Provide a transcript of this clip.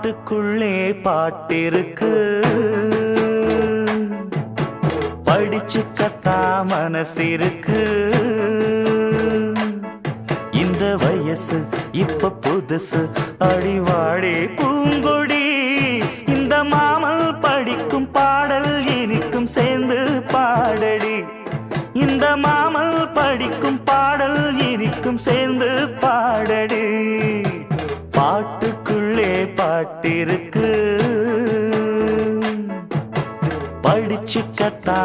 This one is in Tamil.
பாட்டுக்குள்ளே பாட்டிருக்கு, படிச்சுக்கத்தா மனசிருக்கு. இந்த வயசு இப்ப புதுசு, அடிவாடி பூங்கொடி. இந்த மாமல் படிக்கும் பாடல் இனிக்கும் சேர்ந்து பாடடி. இந்த மாமல் படிக்கும் பாடல் இனிக்கும் சேர்ந்து பாடடி. பாட்டுக்குள்ளே பாட்டிருக்கு, படிச்சுக்கத்தா